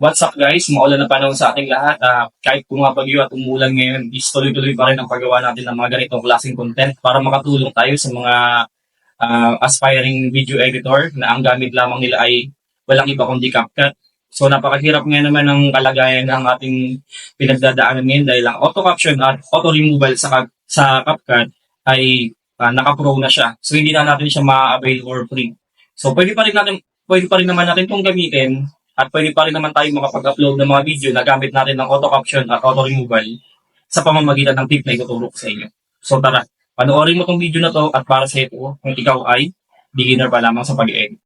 What's up guys? Maulan na panahon sa ating lahat. Kahit pumapagyo at umulan ngayon, is tuloy-tuloy pa rin ang paggawa natin ng mga ganitong klaseng content para makatulong tayo sa mga aspiring video editor na ang gamit lamang nila ay walang iba kundi CapCut. So napakahirap nga naman ng kalagayan ng ating pinagdadaanan ngayon dahil ang auto caption at auto removal sa CapCut ay naka-pro na siya. So hindi na natin siya ma-avail for free. So pwede pa rin naman natin itong gamitin at pwede pa rin naman tayo makapag-upload ng mga video na gamit natin ng auto caption at auto removal sa pamamagitan ng tip na ituturo ko sa inyo. So tara, panoorin mo tong video na to at para sa ito kung ikaw ay beginner pa lamang sa pag-edit.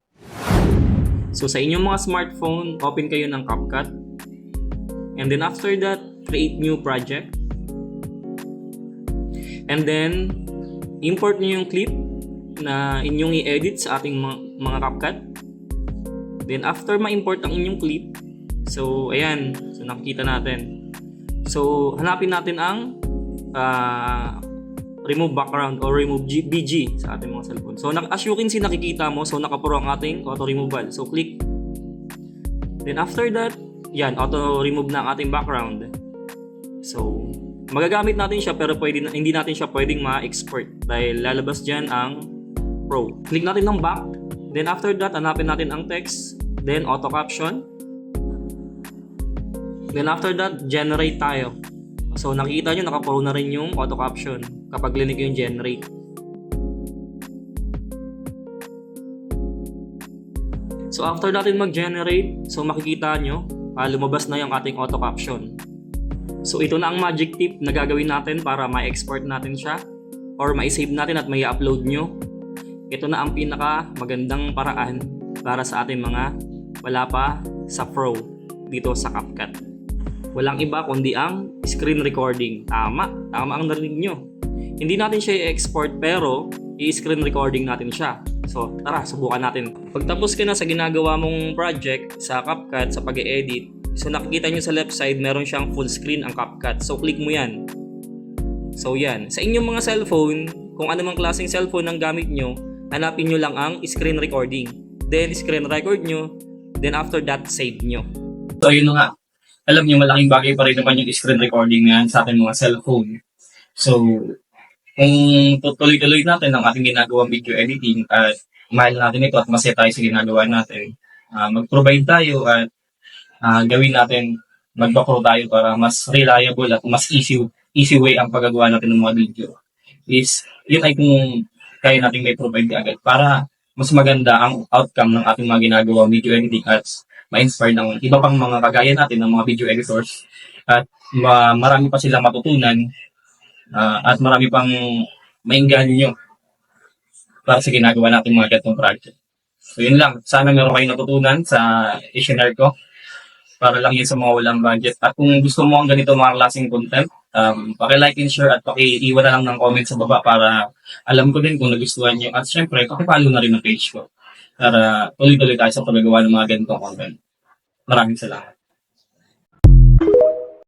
So sa inyong mga smartphone, open kayo ng CapCut. And then after that, create new project. And then, import nyo yung clip na inyong i-edit sa ating mga CapCut. Then after ma-import ang inyong clip, so ayan, so nakikita natin. So hanapin natin ang remove background or remove BG sa ating mga cellphone. So as you can see, nakikita mo, so nakapuro ang ating auto removal. So click. Then after that, yan, auto remove na ang ating background. So magagamit natin siya pero hindi natin siya pwedeng ma-export dahil lalabas dyan ang Pro. Click natin ng back. Then after that, hanapin natin ang text. Then auto caption. Then after that, generate tayo. So nakikita nyo, nakapuro na rin yung auto caption kapag linig yung generate. So after natin mag-generate, so makikita nyo, lumabas na yung ating auto caption. So ito na ang magic tip na gagawin natin para ma-export natin siya or ma-save natin at ma-upload nyo. Ito na ang pinaka magandang paraan para sa ating mga wala pa sa Pro dito sa CapCut. Walang iba kundi ang screen recording. Tama ang narinig nyo. Hindi natin siya i-export pero i-screen recording natin siya. So tara, subukan natin. Pagtapos ka na sa ginagawa mong project sa CapCut, sa pag-edit, so nakikita nyo sa left side meron siyang full screen ang CapCut. So click mo yan. So yan, sa inyong mga cellphone, kung anumang klaseng cellphone ang gamit nyo, hanapin nyo lang ang screen recording. Then screen record nyo. Then after that, save nyo. So yun nga, alam nyo malaking bagay pa rin naman yung screen recording na yan sa ating mga cellphone. So kung tuloy-tuloy natin ang ating ginagawang video editing at mahal natin ito at masaya tayo sa ginagawa natin, mag-provide tayo at gawin natin, mag-pro tayo para mas reliable at mas easy way ang paggagawa natin ng mga video. Yun ay kung kaya natin may provide agad para mas maganda ang outcome ng ating mga ginagawang video editing at ma-inspire ng iba pang mga kagaya natin ng mga video editors at marami pa silang matutunan at marami pang maingganyo para sa ginagawa natin mga ganitong project. So yun lang, sana meron kayong natutunan sa i-share ko para lang yun sa mga walang budget. At kung gusto mo ang ganito mga klaseng content, paki-like and share at paki-iwan na lang ng comment sa baba para alam ko din kung nagustuhan nyo. At syempre, paki-follow na rin ang page ko para tuloy-tuloy tayo sa paggagawa ng mga ganitong content. Maraming salamat.